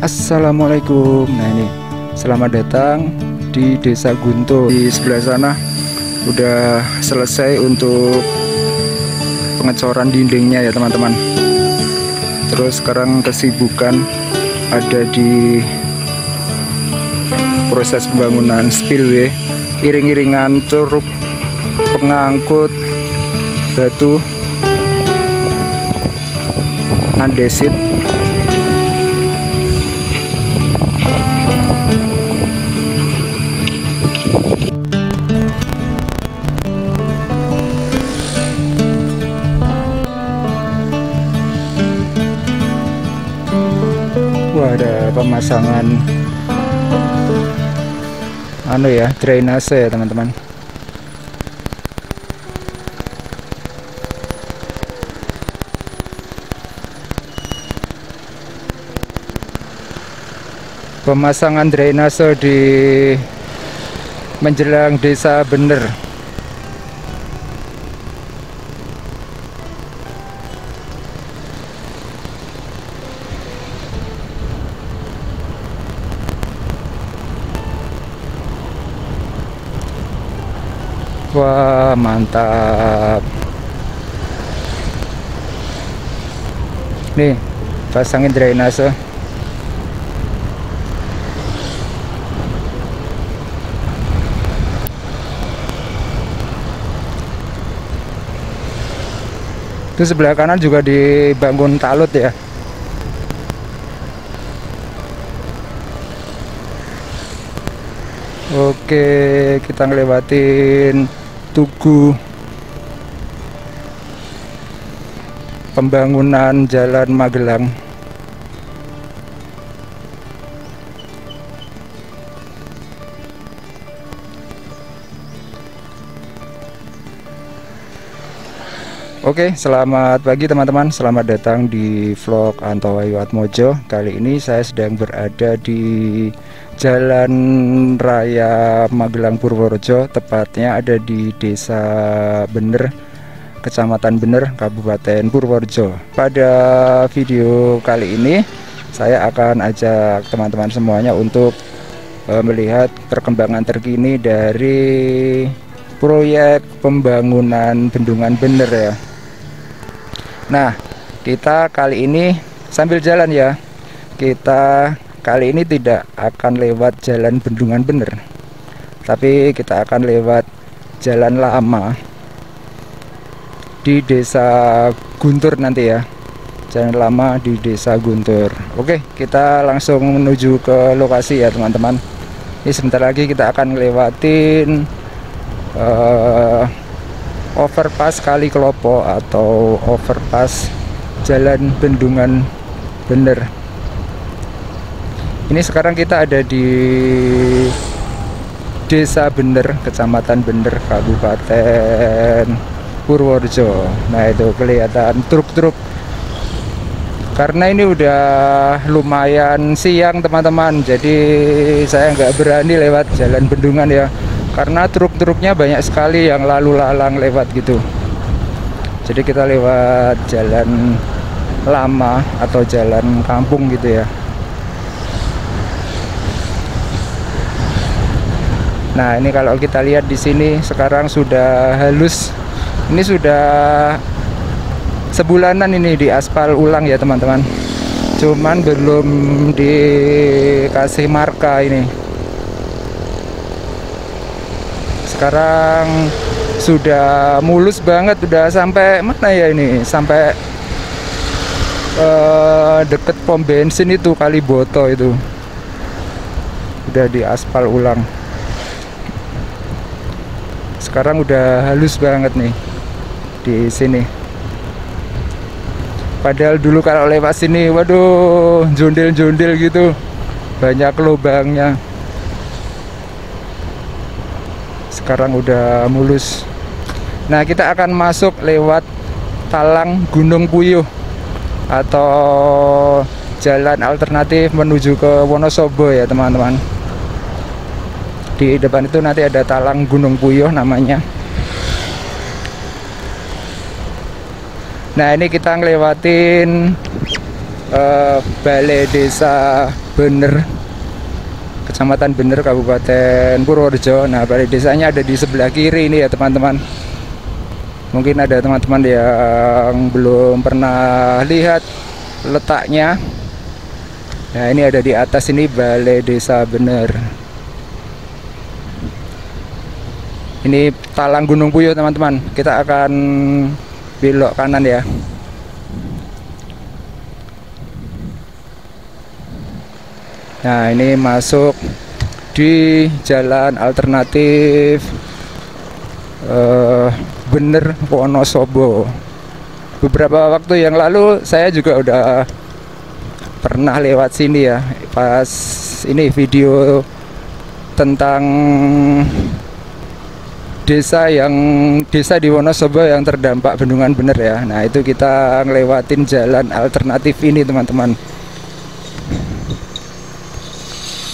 Assalamualaikum. Nah ini, selamat datang di Desa Guntur. Di sebelah sana udah selesai untuk pengecoran dindingnya ya teman-teman. Terus sekarang kesibukan ada di proses pembangunan spillway, iring-iringan truk pengangkut batu andesit. Wah, ada pemasangan drainase ya teman-teman. Pemasangan drainase di menjelang Desa Bener. Wah, mantap. Nih, pasangin drainase. Itu sebelah kanan juga dibangun talut ya. Oke, kita ngelewatin tugu pembangunan Jalan Magelang. Oke, selamat pagi teman-teman. Selamat datang di vlog Antowayu Atmojo. Kali ini saya sedang berada di Jalan Raya Magelang Purworejo, tepatnya ada di Desa Bener, Kecamatan Bener, Kabupaten Purworejo. Pada video kali ini saya akan ajak teman-teman semuanya untuk melihat perkembangan terkini dari proyek pembangunan Bendungan Bener ya. Nah, kita kali ini sambil jalan ya. Kita kali ini tidak akan lewat jalan Bendungan Bener, tapi kita akan lewat jalan lama di Desa Guntur nanti ya. Jalan lama di Desa Guntur. Oke, kita langsung menuju ke lokasi ya teman-teman. Ini sebentar lagi kita akan ngelewatin overpass Kali Klopo atau overpass Jalan Bendungan Bener. Ini sekarang kita ada di Desa Bener, Kecamatan Bener, Kabupaten Purworejo. Nah itu kelihatan truk-truk. Karena ini udah lumayan siang teman-teman, jadi saya nggak berani lewat jalan bendungan ya, karena truk-truknya banyak sekali yang lalu lalang lewat gitu. Jadi kita lewat jalan lama atau jalan kampung gitu ya. Nah ini kalau kita lihat di sini sekarang sudah halus. Ini sudah sebulanan ini di aspal ulang ya teman-teman. Cuman belum dikasih marka ini. Sekarang sudah mulus banget, udah sampai mana ya ini? Sampai deket pom bensin itu Kaliboto itu. Udah di aspal ulang. Sekarang udah halus banget nih di sini. Padahal dulu kalau lewat sini, waduh, jondel-jondel gitu, banyak lubangnya. Sekarang udah mulus. Nah kita akan masuk lewat Talang Gunung Puyuh atau jalan alternatif menuju ke Wonosobo ya teman-teman. Di depan itu nanti ada Talang Gunung Puyuh namanya. Nah ini kita ngelewatin balai desa Bener, Kecamatan Bener, Kabupaten Purworejo. Nah, balai desanya ada di sebelah kiri ini ya teman-teman. Mungkin ada teman-teman yang belum pernah lihat letaknya. Nah, ini ada di atas ini Balai Desa Bener. Ini Talang Gunung Puyuh teman-teman. Kita akan belok kanan ya. Nah, ini masuk di jalan alternatif Bener Wonosobo. Beberapa waktu yang lalu saya juga udah pernah lewat sini ya, pas ini video tentang desa di Wonosobo yang terdampak bendungan Bener ya. Nah, itu kita ngelewatin jalan alternatif ini teman-teman.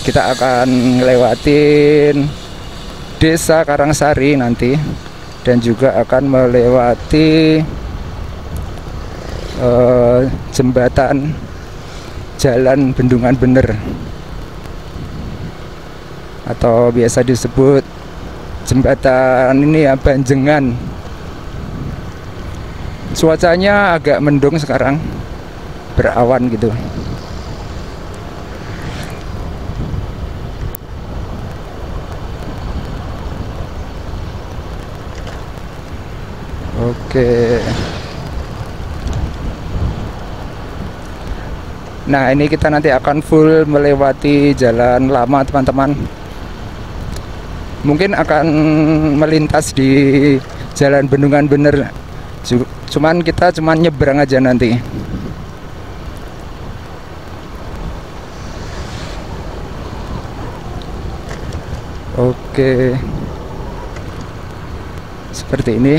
Kita akan ngelewatin Desa Karangsari nanti, dan juga akan melewati jembatan jalan Bendungan Bener, atau biasa disebut jembatan ini ya, Banjengan. Cuacanya agak mendung sekarang, berawan gitu. Oke. Nah, ini kita nanti akan full melewati jalan lama teman-teman. Mungkin akan melintas di jalan Bendungan Bener. Cuman kita nyebrang aja nanti. Oke. Seperti ini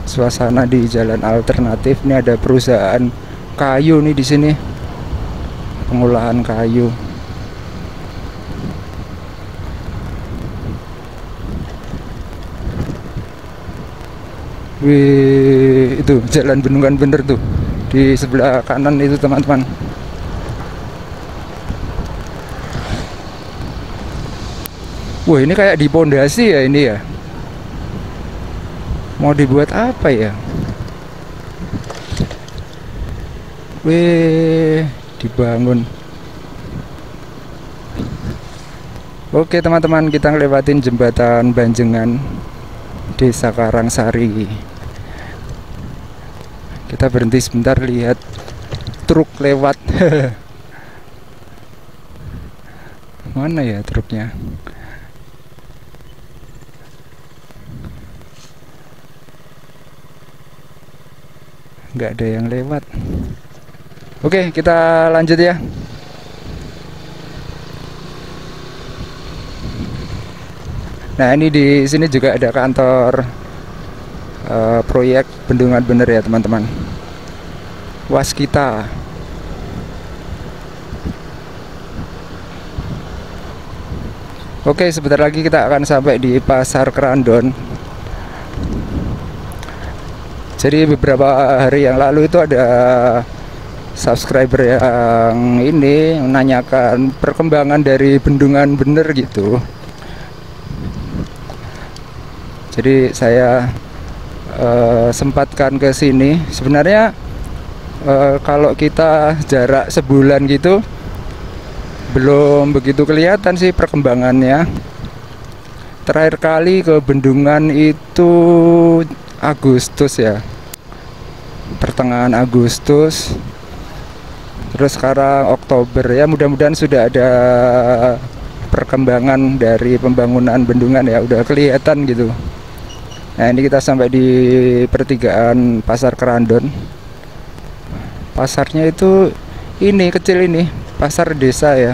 suasana di jalan alternatif. Ini ada perusahaan kayu nih di sini, pengolahan kayu. Wih, itu jalan Bendungan Bener tuh di sebelah kanan itu teman-teman. Wah, ini kayak di pondasi ya ini ya. Mau dibuat apa ya? Wih, dibangun. Oke teman-teman, kita ngelewatin jembatan Banjengan, Desa Karangsari. Kita berhenti sebentar lihat truk lewat. Mana ya truknya? Nggak ada yang lewat. Oke, kita lanjut ya. Nah, ini di sini juga ada kantor proyek Bendungan Bener ya teman-teman. Waskita. Oke, sebentar lagi kita akan sampai di Pasar Kerandon. Jadi beberapa hari yang lalu itu ada subscriber yang ini menanyakan perkembangan dari Bendungan Bener gitu. Jadi saya sempatkan ke sini. Sebenarnya kalau kita jarak sebulan gitu belum begitu kelihatan sih perkembangannya. Terakhir kali ke Bendungan itu Agustus ya, pertengahan Agustus. Terus sekarang Oktober ya, mudah-mudahan sudah ada perkembangan dari pembangunan bendungan ya, udah kelihatan gitu. Nah, ini kita sampai di pertigaan Pasar Kerandon. Pasarnya itu ini kecil, ini pasar desa ya.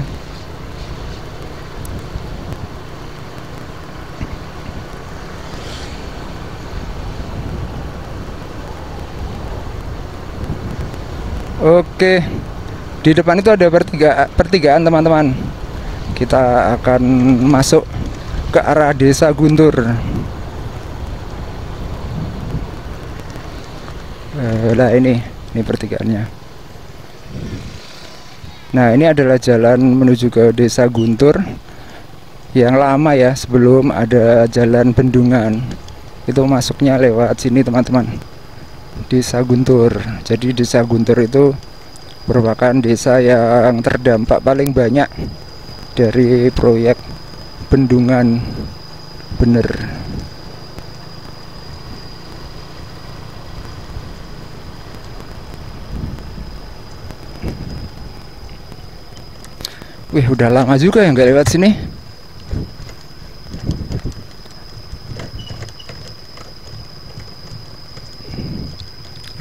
Oke, di depan itu ada pertigaan teman-teman. Kita akan masuk ke arah Desa Guntur. Lah ini pertigaannya. Nah, ini adalah jalan menuju ke Desa Guntur yang lama ya, sebelum ada jalan bendungan. Itu masuknya lewat sini teman-teman, Desa Guntur. Jadi Desa Guntur itu merupakan desa yang terdampak paling banyak dari proyek bendungan bener. Wih, udah lama juga ya nggak lewat sini.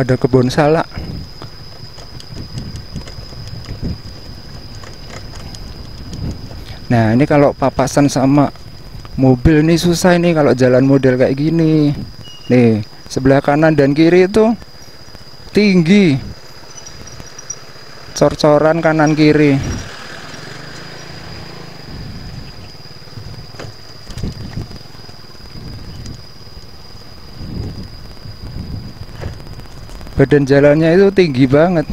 Ada kebun salak. Nah, ini kalau papasan sama mobil ini susah ini kalau jalan model kayak gini. Nih, sebelah kanan dan kiri itu tinggi. Cor-coran kanan kiri. Badan jalannya itu tinggi banget.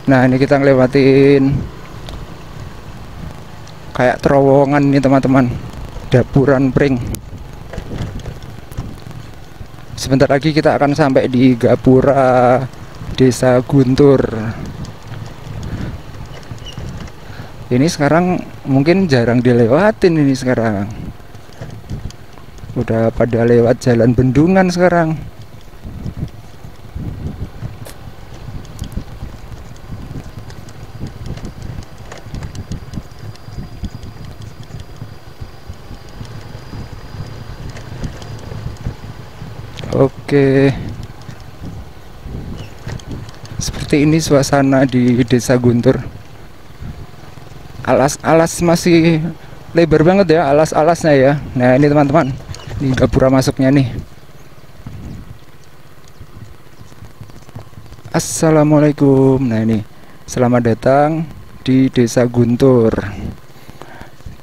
Nah, ini kita ngelewatin kayak terowongan nih teman-teman, dapuran pring. Sebentar lagi kita akan sampai di Gapura Desa Guntur. Ini sekarang mungkin jarang dilewatin ini sekarang. Udah pada lewat jalan bendungan sekarang. Oke, seperti ini suasana di Desa Guntur. Alas-alas masih lebar banget ya, alas-alasnya ya. Nah, ini teman-teman, ini gapura masuknya nih. Assalamualaikum. Nah, ini selamat datang di Desa Guntur.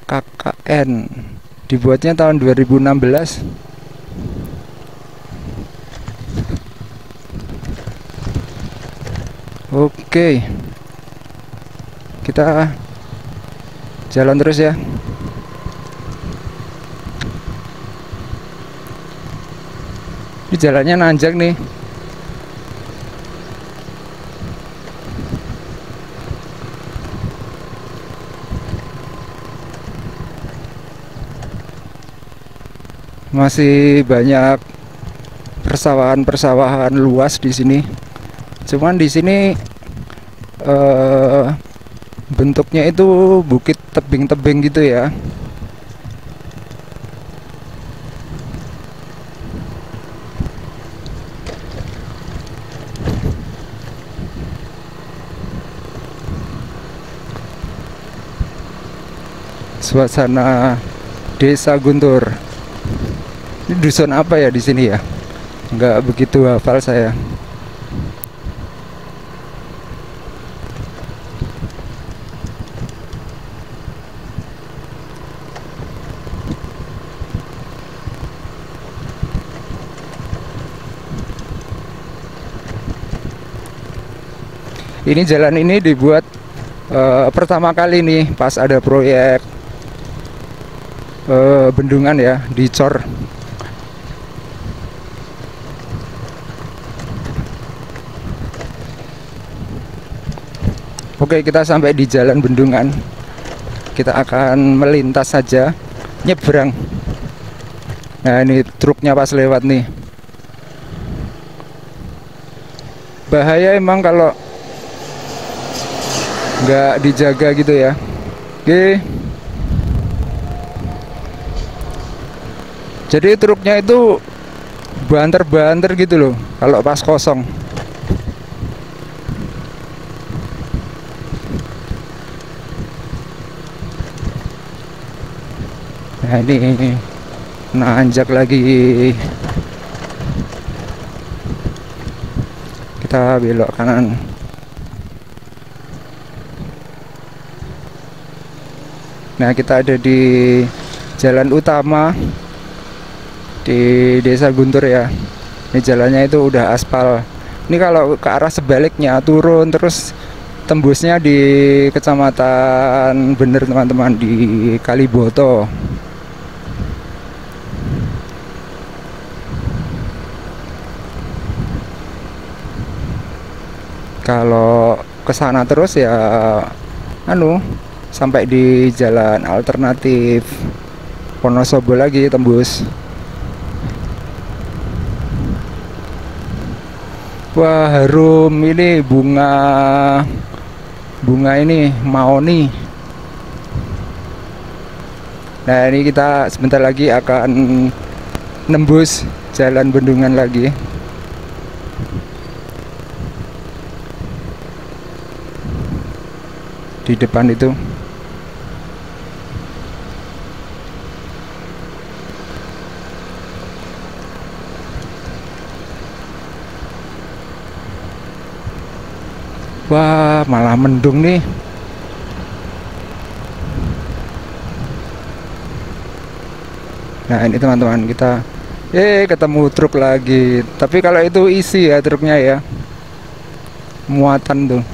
KKN dibuatnya tahun 2016. Oke, kita jalan terus ya. Ini jalannya nanjak nih. Masih banyak persawahan-persawahan luas di sini. Cuman di sini bentuknya itu bukit tebing-tebing gitu ya. Suasana Desa Guntur. Ini dusun apa ya di sini ya? Nggak begitu hafal saya. Ini jalan ini dibuat pertama kali nih pas ada proyek bendungan ya di Cor. Oke, kita sampai di jalan bendungan. Kita akan melintas saja, nyebrang. Nah, ini truknya pas lewat nih. Bahaya emang kalau nggak dijaga gitu ya. Oke, jadi truknya itu banter-banter gitu loh kalau pas kosong. Nah, ini nanjak lagi. Kita belok kanan. Nah, kita ada di jalan utama di Desa Guntur ya. Ini jalannya itu udah aspal Ini kalau ke arah sebaliknya turun terus tembusnya di Kecamatan Bener teman-teman, di Kaliboto. Kalau ke sana terus ya sampai di jalan alternatif Wonosobo lagi tembus. Wah, harum ini bunga ini maoni. Nah, ini kita sebentar lagi akan nembus jalan bendungan lagi. Di depan itu. Wah, malah mendung nih. Nah, ini teman-teman, kita ketemu truk lagi. Tapi kalau itu isi ya truknya ya. Muatan tuh.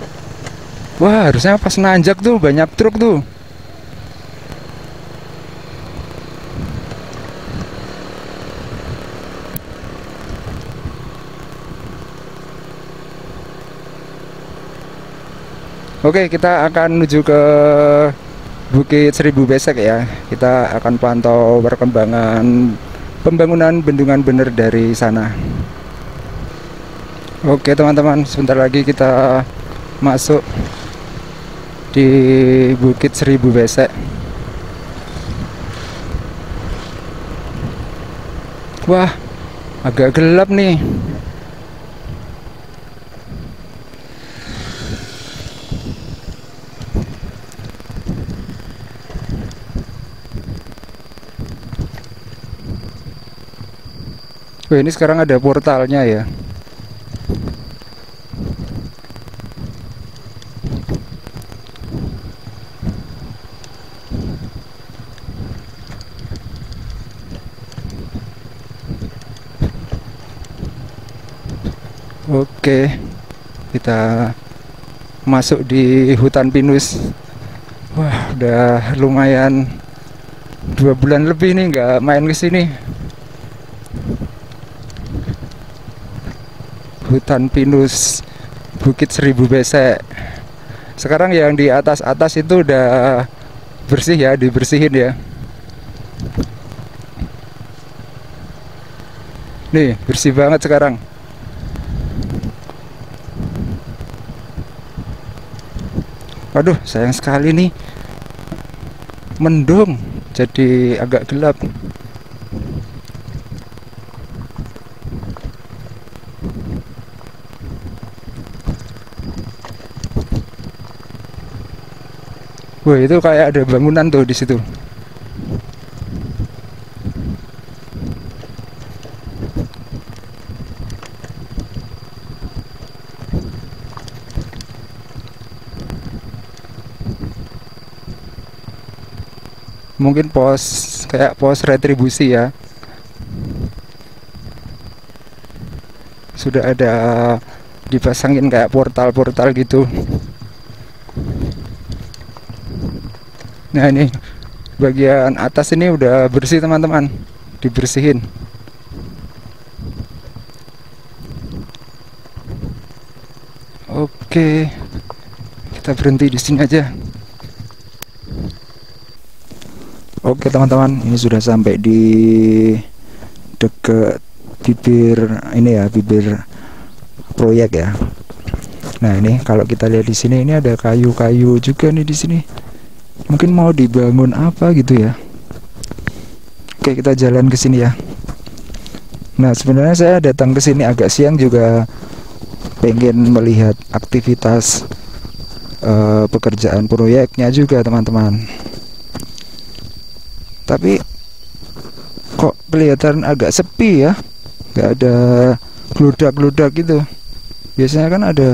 Wah, harusnya pas nanjak tuh banyak truk tuh. Oke, kita akan menuju ke Bukit Seribu Besek ya. Kita akan pantau perkembangan pembangunan bendungan bener dari sana. Oke teman-teman, sebentar lagi kita masuk di Bukit Seribu Besek. Wah, agak gelap nih. Wah, ini sekarang ada portalnya ya. Oke, kita masuk di hutan pinus. Wah, udah lumayan 2 bulan lebih nih nggak main ke sini. Hutan pinus Bukit Seribu Besek. Sekarang yang di atas-atas itu udah bersih ya, dibersihin ya. Nih, bersih banget sekarang. Waduh, sayang sekali nih. Mendung, jadi agak gelap. Wah, itu kayak ada bangunan tuh di situ. Mungkin kayak pos retribusi ya. Sudah ada dipasangin kayak portal-portal gitu. Nah, ini bagian atas ini udah bersih teman-teman, dibersihin. Oke, kita berhenti di sini aja. Oke teman-teman, ini sudah sampai di deket bibir ini ya, bibir proyek ya. Nah, ini kalau kita lihat di sini, ini ada kayu-kayu juga nih di sini. Mungkin mau dibangun apa gitu ya. Oke, kita jalan ke sini ya. Nah, sebenarnya saya datang ke sini agak siang juga pengen melihat aktivitas pekerjaan proyeknya juga teman-teman. Tapi kok kelihatan agak sepi ya, nggak ada gludak-gludak gitu. Biasanya kan ada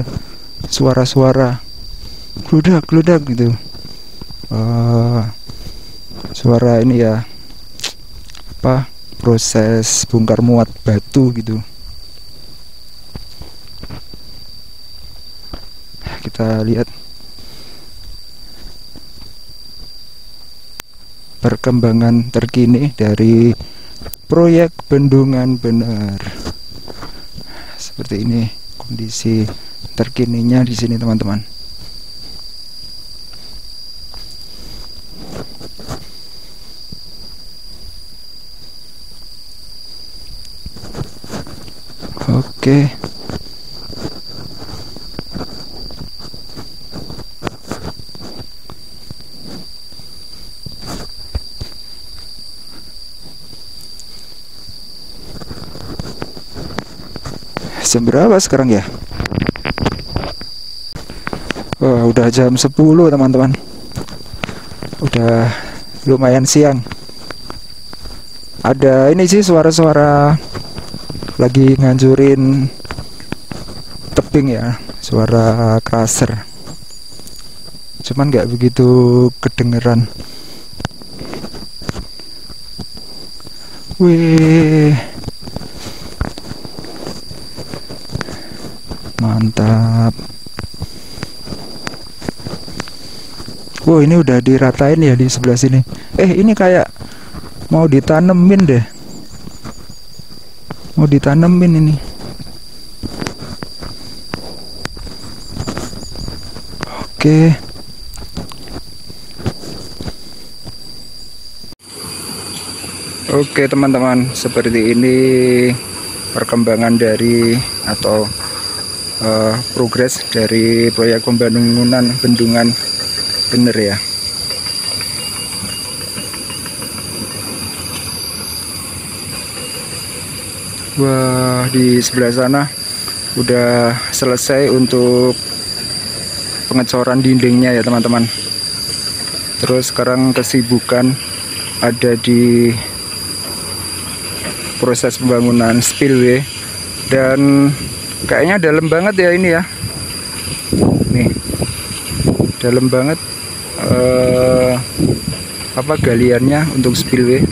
suara-suara gludak-gludak gitu. Suara ini ya, proses bongkar muat batu gitu. kita lihat perkembangan terkini dari proyek bendungan bener. Seperti ini kondisi terkininya di sini teman-teman. Oke. Jam berapa sekarang ya? Wah, udah jam 10 teman-teman. Udah lumayan siang. Ada ini sih suara-suara lagi ngancurin tebing ya, suara crusher. Cuman nggak begitu kedengeran. Wih, mantap. Wow, ini udah diratain ya di sebelah sini. Ini kayak mau ditanemin deh. Mau ditanemin ini. Oke. Oke teman-teman, seperti ini perkembangan dari atau progres dari proyek pembangunan bendungan bener ya. Wah, di sebelah sana udah selesai untuk pengecoran dindingnya ya teman-teman. Terus sekarang kesibukan ada di proses pembangunan spillway, dan kayaknya dalam banget ya ini ya. Nih, dalam banget galiannya untuk spillway.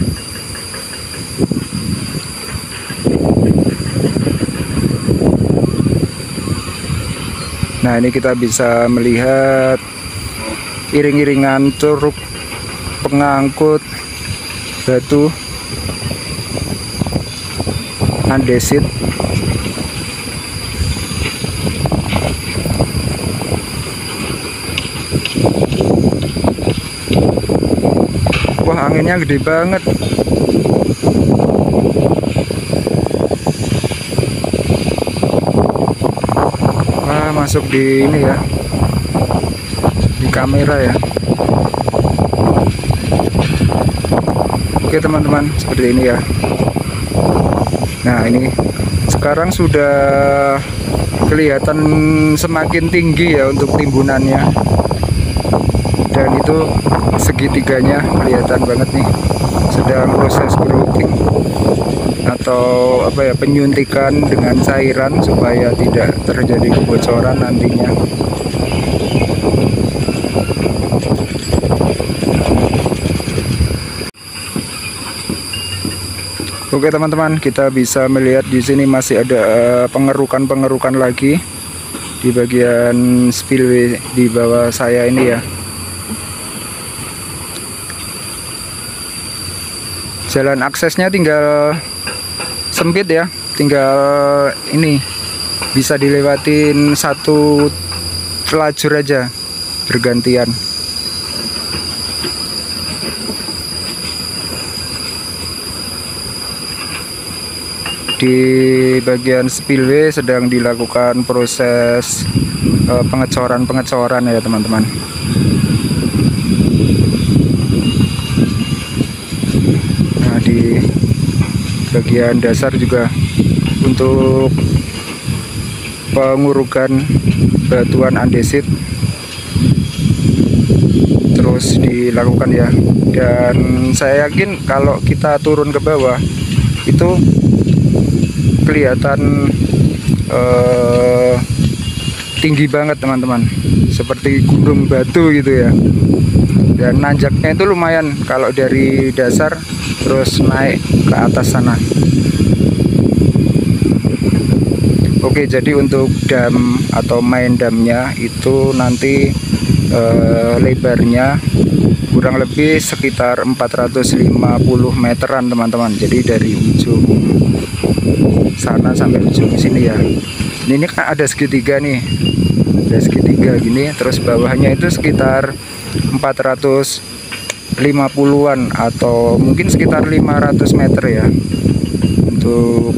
Nah, ini kita bisa melihat iring-iringan truk pengangkut batu andesit. Wah, anginnya gede banget. Wah, masuk di ini ya, di kamera ya. Oke teman-teman, seperti ini ya. Nah, ini sekarang sudah kelihatan semakin tinggi ya untuk timbunannya, dan itu segitiganya kelihatan banget nih, sedang proses grouting atau penyuntikan dengan cairan supaya tidak terjadi kebocoran nantinya. Oke teman-teman, kita bisa melihat di sini masih ada pengerukan lagi di bagian spillway di bawah saya ini ya. Jalan aksesnya tinggal sempit ya, tinggal ini bisa dilewatin satu lajur aja bergantian. Di bagian spillway sedang dilakukan proses pengecoran ya teman-teman. Nah, di bagian dasar juga untuk pengurukan batuan andesit terus dilakukan ya. Dan saya yakin kalau kita turun ke bawah itu kelihatan tinggi banget teman-teman, seperti gunung batu gitu ya. Dan nanjaknya itu lumayan kalau dari dasar terus naik ke atas sana. Oke, jadi untuk dam atau main damnya itu nanti lebarnya kurang lebih sekitar 450 meteran teman-teman. Jadi dari ujung sana sampai ujung sini ya. Ini kan ada segitiga nih, ada segitiga gini, terus bawahnya itu sekitar 450-an atau mungkin sekitar 500 meter ya untuk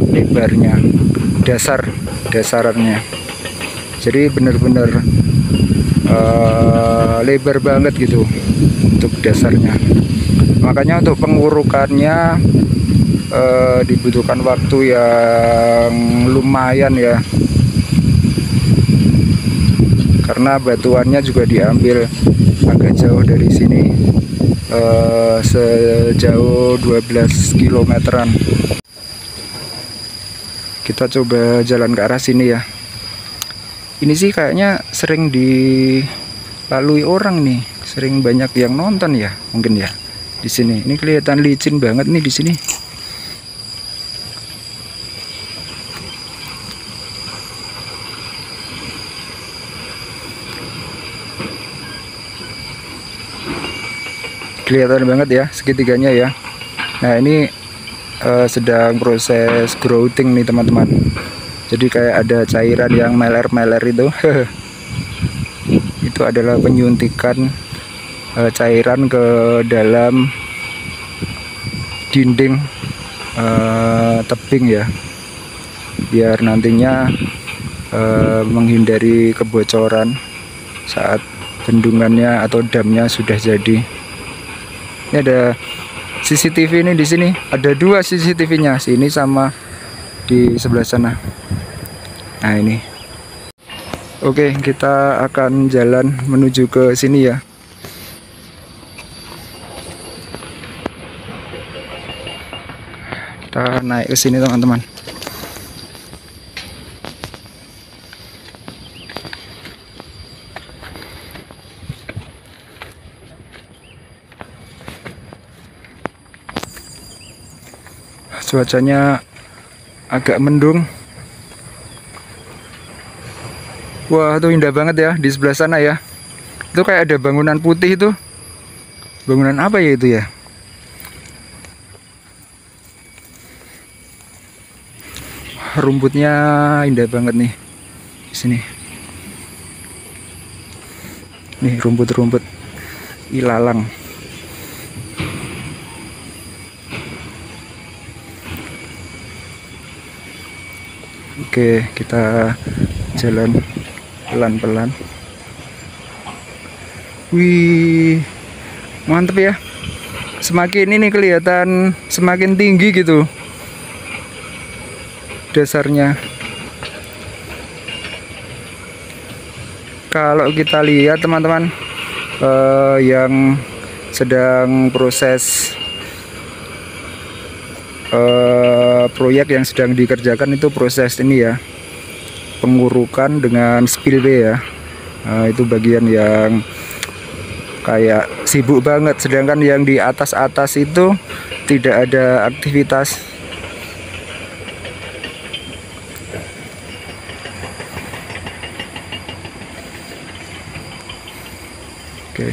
lebarnya, dasarannya. Jadi benar-benar lebar banget gitu untuk dasarnya. Makanya untuk pengurukannya dibutuhkan waktu yang lumayan ya, karena batuannya juga diambil agak jauh dari sini, sejauh 12 kilometeran. Kita coba jalan ke arah sini ya. Ini sih kayaknya sering dilalui orang nih, sering banyak yang nonton ya mungkin ya di sini. Ini kelihatan licin banget nih di sini. Kelihatan banget ya segitiganya ya. Nah ini sedang proses grouting nih teman-teman. Jadi kayak ada cairan yang meler-meler itu itu adalah penyuntikan cairan ke dalam dinding tebing ya, biar nantinya menghindari kebocoran saat bendungannya atau damnya sudah jadi. Ini ada CCTV ini di sini, ada 2 CCTV-nya, sini sama di sebelah sana. Nah ini. Oke, kita akan jalan menuju ke sini ya. Kita naik ke sini teman-teman. Cuacanya agak mendung. Wah, itu indah banget ya di sebelah sana ya. Itu kayak ada bangunan putih itu. Bangunan apa ya itu ya? Rumputnya indah banget nih di sini. Nih rumput-rumput ilalang. Oke, kita jalan pelan-pelan. Wih, mantep ya. Semakin ini kelihatan semakin tinggi gitu dasarnya. Kalau kita lihat teman-teman yang sedang proses proyek yang sedang dikerjakan itu proses ini ya, pengurukan dengan spillway ya. Itu bagian yang kayak sibuk banget, sedangkan yang di atas-atas itu tidak ada aktivitas. Oke,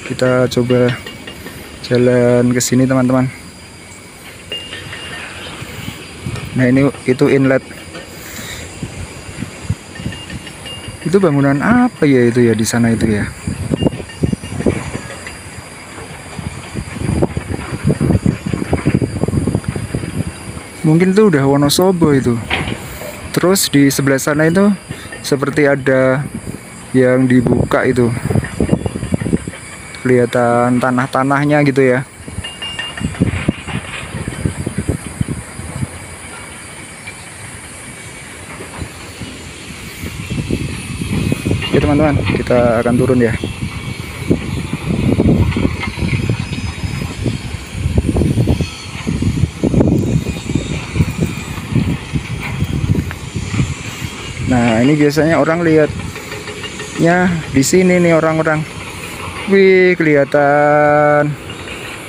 kita coba jalan ke sini teman-teman. Nah ini itu inlet. Itu bangunan apa ya itu ya di sana itu ya? Mungkin itu udah Wonosobo itu. Terus di sebelah sana itu seperti ada yang dibuka itu. Kelihatan tanah-tanahnya gitu ya. Oke teman-teman, kita akan turun ya. Nah ini biasanya orang lihatnya di sini nih orang-orang. Wih kelihatan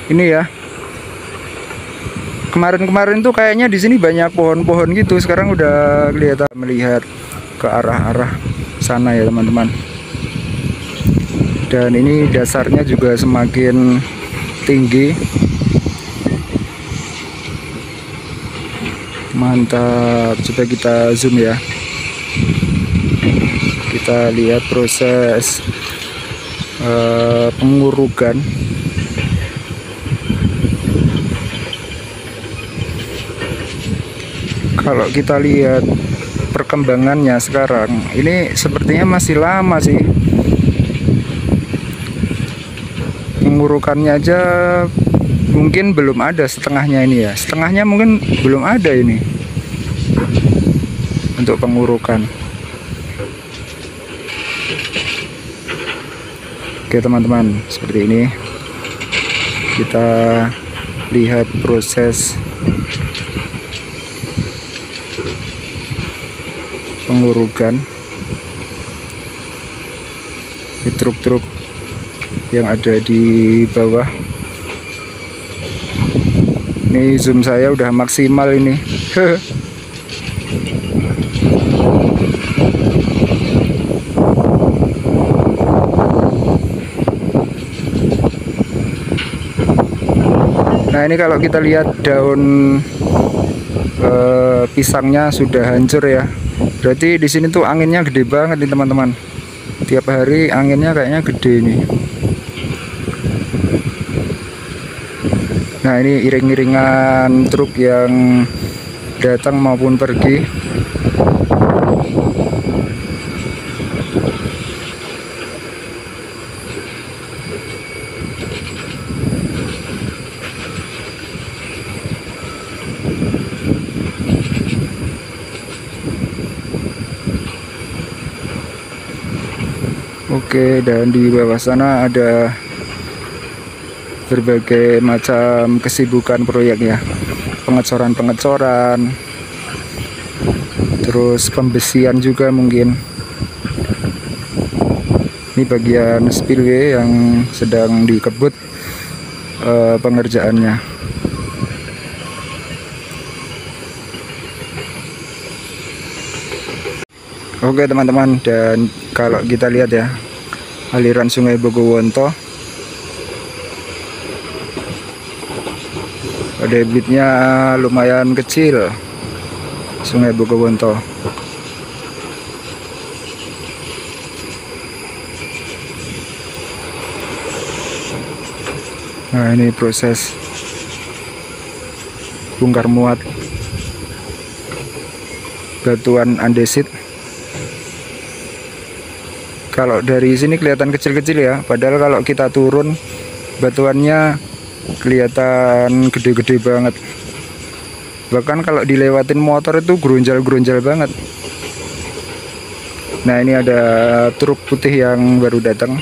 ini ya, Kemarin-kemarin tuh kayaknya di sini banyak pohon-pohon gitu. Sekarang udah kelihatan, melihat ke arah-arah sana ya teman-teman. Dan ini dasarnya juga semakin tinggi. Mantap. Coba kita zoom ya. Kita lihat proses pengurukan. Kalau kita lihat perkembangannya sekarang, ini sepertinya masih lama sih. Pengurukannya aja mungkin belum ada setengahnya ini ya. Setengahnya mungkin belum ada ini untuk pengurukan. Oke teman-teman, seperti ini kita lihat proses pengurukan di truk-truk yang ada di bawah. Ini zoom saya udah maksimal ini. Nah ini kalau kita lihat daun pisangnya sudah hancur ya. Berarti di sini tuh anginnya gede banget nih teman-teman. Tiap hari anginnya kayaknya gede nih. Nah ini iring-iringan truk yang datang maupun pergi. Oke, dan di bawah sana ada berbagai macam kesibukan proyek ya. Pengecoran-pengecoran, terus pembesian juga mungkin. Ini bagian spillway yang sedang dikebut pengerjaannya. Oke teman-teman, dan kalau kita lihat ya, aliran Sungai Bogowonto, debitnya lumayan kecil. Sungai Bogowonto. Nah ini proses bongkar muat batuan andesit. Kalau dari sini kelihatan kecil-kecil ya, padahal kalau kita turun batuannya kelihatan gede-gede banget. Bahkan kalau dilewatin motor itu gerunjal-gerunjal banget. Nah ini ada truk putih yang baru datang.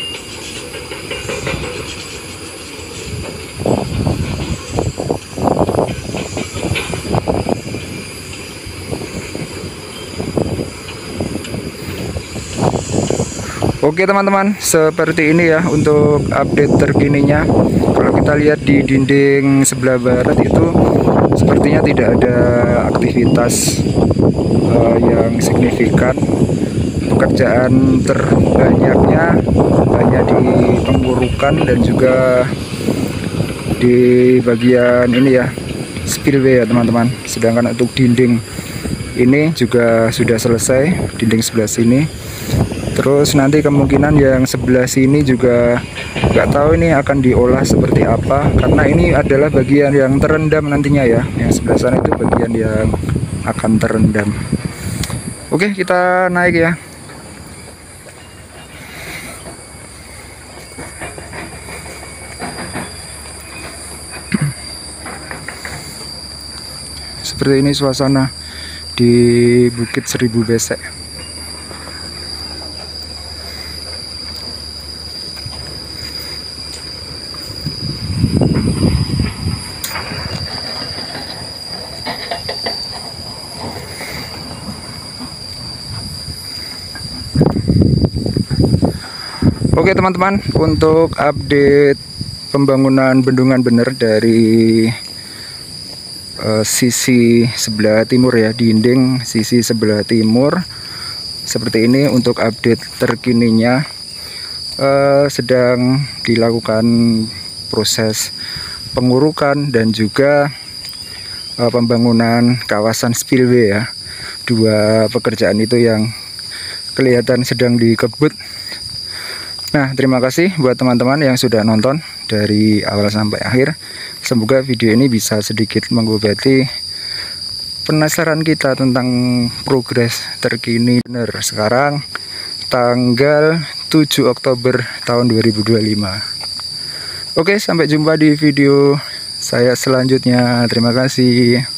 Oke teman-teman, seperti ini ya untuk update terkininya. Kalau kita lihat di dinding sebelah barat itu sepertinya tidak ada aktivitas yang signifikan. Pekerjaan terbanyaknya hanya di pengurukan dan juga di bagian ini ya, spillway ya teman-teman. Sedangkan untuk dinding ini juga sudah selesai, dinding sebelah sini. Terus nanti kemungkinan yang sebelah sini juga nggak tahu ini akan diolah seperti apa, karena ini adalah bagian yang terendam nantinya ya. Yang sebelah sana itu bagian yang akan terendam. Oke, kita naik ya. Seperti ini suasana di Bukit Seribu Besek. Oke teman-teman, untuk update pembangunan bendungan bener dari sisi sebelah timur ya, dinding sisi sebelah timur seperti ini. Untuk update terkininya, sedang dilakukan proses pengurukan dan juga pembangunan kawasan spillway ya. Dua pekerjaan itu yang kelihatan sedang dikebut. Nah, terima kasih buat teman-teman yang sudah nonton dari awal sampai akhir. Semoga video ini bisa sedikit mengobati penasaran kita tentang progres terkini. Bener, sekarang tanggal 7 Oktober tahun 2025. Oke, sampai jumpa di video saya selanjutnya. Terima kasih.